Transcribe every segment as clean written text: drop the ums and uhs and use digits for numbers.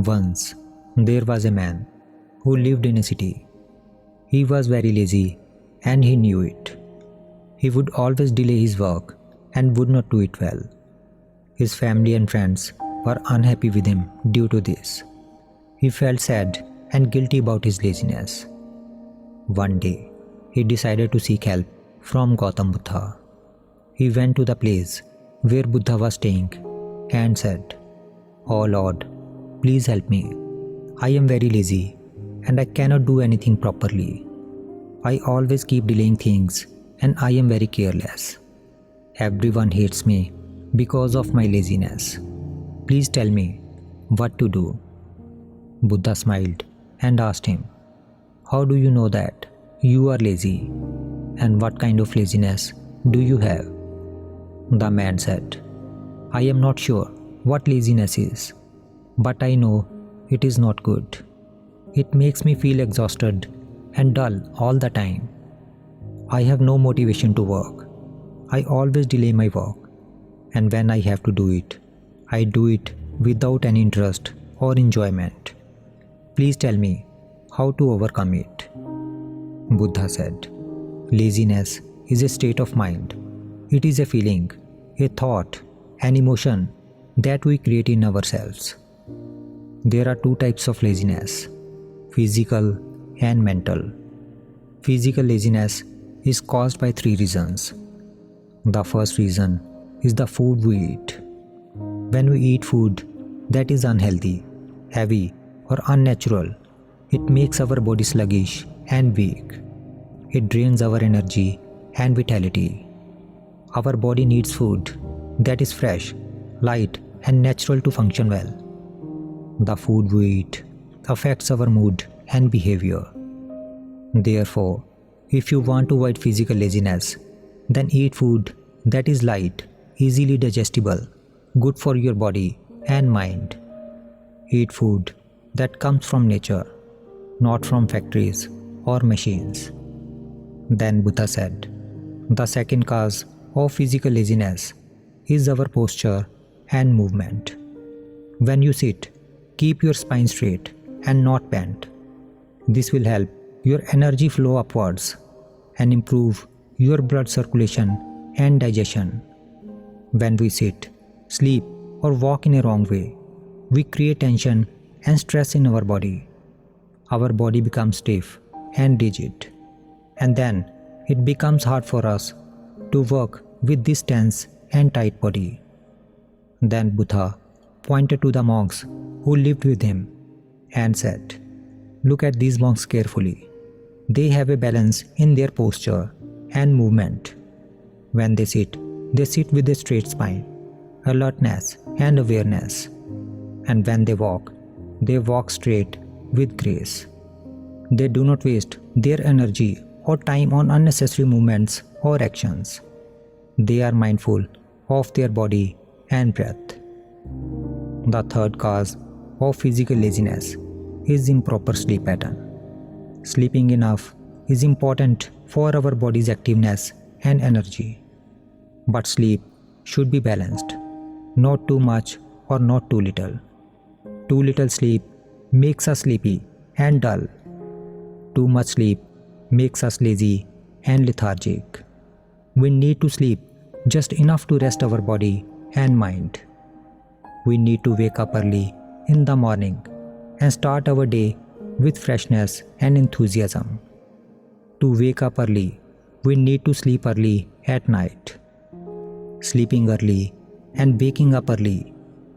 Once, there was a man who lived in a city. He was very lazy and he knew it. He would always delay his work and would not do it well. His family and friends were unhappy with him due to this. He felt sad and guilty about his laziness. One day, he decided to seek help from Gautam Buddha. He went to the place where Buddha was staying and said, "Oh Lord, please help me. I am very lazy and I cannot do anything properly. I always keep delaying things and I am very careless. Everyone hates me because of my laziness. Please tell me what to do." Buddha smiled and asked him, "How do you know that you are lazy? And what kind of laziness do you have?" The man said, "I am not sure what laziness is, but I know it is not good. It makes me feel exhausted and dull all the time. I have no motivation to work. I always delay my work, and when I have to do it, I do it without any interest or enjoyment. Please tell me how to overcome it." Buddha said, "Laziness is a state of mind. It is a feeling, a thought, an emotion that we create in ourselves. There are two types of laziness: physical and mental. Physical laziness is caused by three reasons. The first reason is the food we eat. When we eat food that is unhealthy, heavy, or unnatural, it makes our body sluggish and weak. It drains our energy and vitality. Our body needs food that is fresh, light, and natural to function well. The food we eat affects our mood and behavior. Therefore, if you want to avoid physical laziness, then eat food that is light, easily digestible, good for your body and mind. Eat food that comes from nature, not from factories or machines." Then Buddha said, "The second cause of physical laziness is our posture and movement. When you sit, keep your spine straight and not bent. This will help your energy flow upwards and improve your blood circulation and digestion. When we sit, sleep, or walk in a wrong way, we create tension and stress in our body. Our body becomes stiff and rigid, and then it becomes hard for us to work with this tense and tight body." Then Buddha pointed to the monks who lived with him and said, "Look at these monks carefully. They have a balance in their posture and movement. When they sit with a straight spine, alertness and awareness. And when they walk straight with grace. They do not waste their energy or time on unnecessary movements or actions. They are mindful of their body and breath." The third cause of physical laziness is improper sleep pattern. Sleeping enough is important for our body's activeness and energy. But sleep should be balanced, not too much or not too little. Too little sleep makes us sleepy and dull. Too much sleep makes us lazy and lethargic. We need to sleep just enough to rest our body and mind. We need to wake up early in the morning and start our day with freshness and enthusiasm. To wake up early, we need to sleep early at night. Sleeping early and waking up early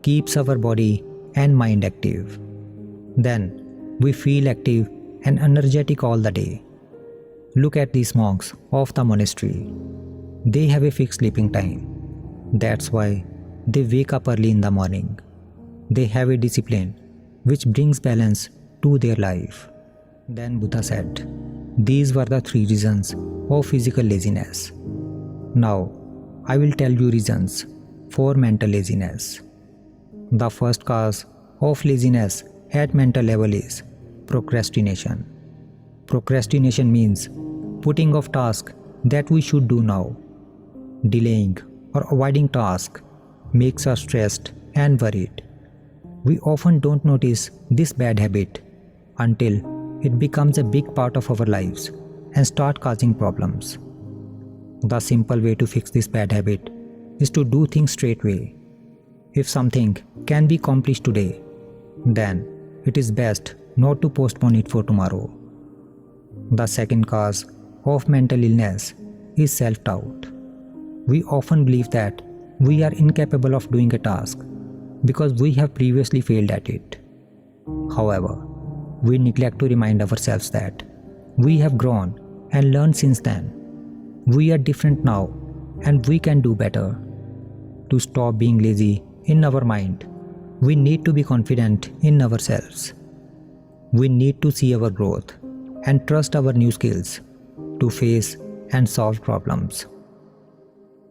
keeps our body and mind active. Then we feel active and energetic all the day. Look at these monks of the monastery. They have a fixed sleeping time. That's why they wake up early in the morning. They have a discipline which brings balance to their life. Then Buddha said, these were the three reasons of physical laziness. Now, I will tell you reasons for mental laziness. The first cause of laziness at mental level is procrastination. Procrastination means putting off tasks that we should do now. Delaying or avoiding tasks makes us stressed and worried. We often don't notice this bad habit until it becomes a big part of our lives and start causing problems. The simple way to fix this bad habit is to do things straight away. If something can be accomplished today, then it is best not to postpone it for tomorrow. The second cause of mental illness is self-doubt. We often believe that we are incapable of doing a task because we have previously failed at it. However, we neglect to remind ourselves that we have grown and learned since then. We are different now and we can do better. To stop being lazy in our mind, we need to be confident in ourselves. We need to see our growth and trust our new skills to face and solve problems.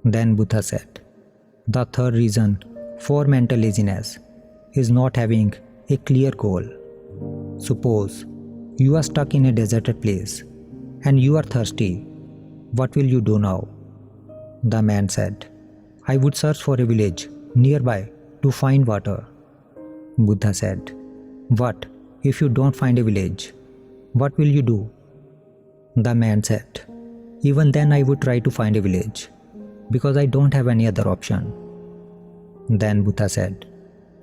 Then Buddha said, the third reason for mental laziness is not having a clear goal. Suppose you are stuck in a deserted place and you are thirsty. What will you do now? The man said, I would search for a village nearby to find water. Buddha said, what if you don't find a village? What will you do? The man said, even then I would try to find a village because I don't have any other option. Then Buddha said,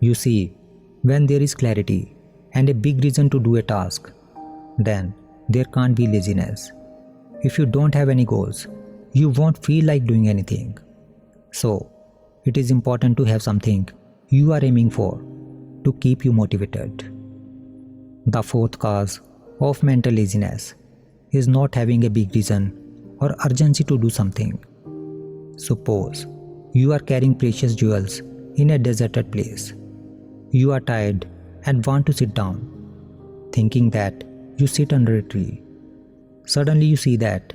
you see, when there is clarity and a big reason to do a task, then there can't be laziness. If you don't have any goals, you won't feel like doing anything. So, it is important to have something you are aiming for to keep you motivated. The fourth cause of mental laziness is not having a big reason or urgency to do something. Suppose you are carrying precious jewels in a deserted place. You are tired and want to sit down, thinking that you sit under a tree. Suddenly you see that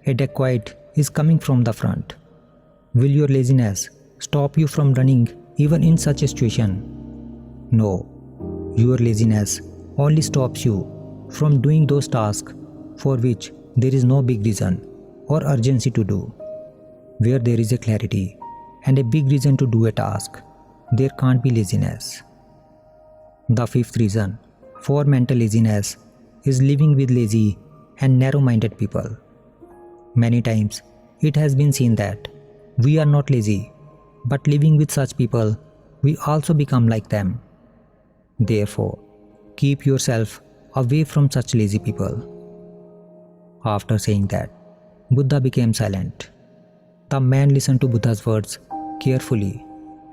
a dacoit is coming from the front. Will your laziness stop you from running even in such a situation? No, your laziness only stops you from doing those tasks for which there is no big reason or urgency to do. Where there is a clarity and a big reason to do a task, there can't be laziness. The fifth reason for mental laziness is living with lazy and narrow-minded people. Many times it has been seen that we are not lazy, but living with such people, we also become like them. Therefore, keep yourself away from such lazy people. After saying that, Buddha became silent. The man listened to Buddha's words carefully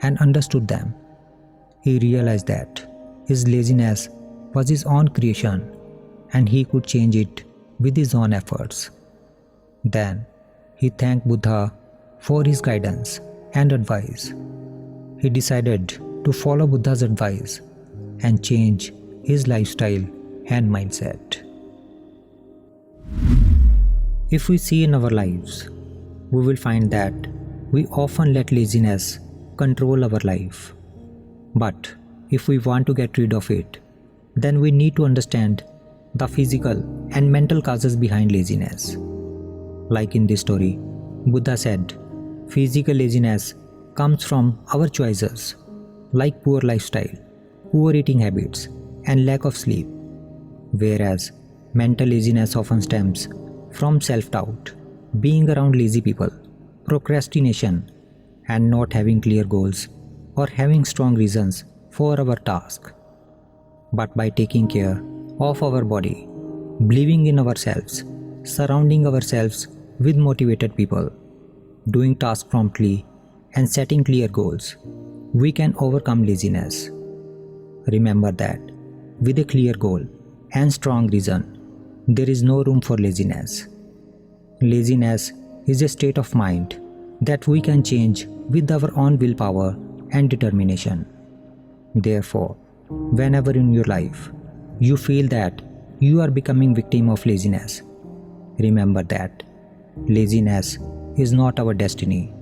and understood them. He realized that his laziness was his own creation and he could change it with his own efforts. Then he thanked Buddha for his guidance and advice. He decided to follow Buddha's advice and change his lifestyle and mindset. If we see in our lives, we will find that we often let laziness control our life. But if we want to get rid of it, then we need to understand the physical and mental causes behind laziness. Like in this story, Buddha said, physical laziness comes from our choices, like poor lifestyle, poor eating habits, and lack of sleep. Whereas mental laziness often stems from self-doubt, being around lazy people, procrastination, and not having clear goals or having strong reasons for our task. But by taking care of our body, believing in ourselves, surrounding ourselves with motivated people, doing tasks promptly, and setting clear goals, we can overcome laziness. Remember that with a clear goal and strong reason, there is no room for laziness. Laziness is a state of mind that we can change with our own willpower and determination. Therefore, whenever in your life you feel that you are becoming victim of laziness, remember that laziness is not our destiny.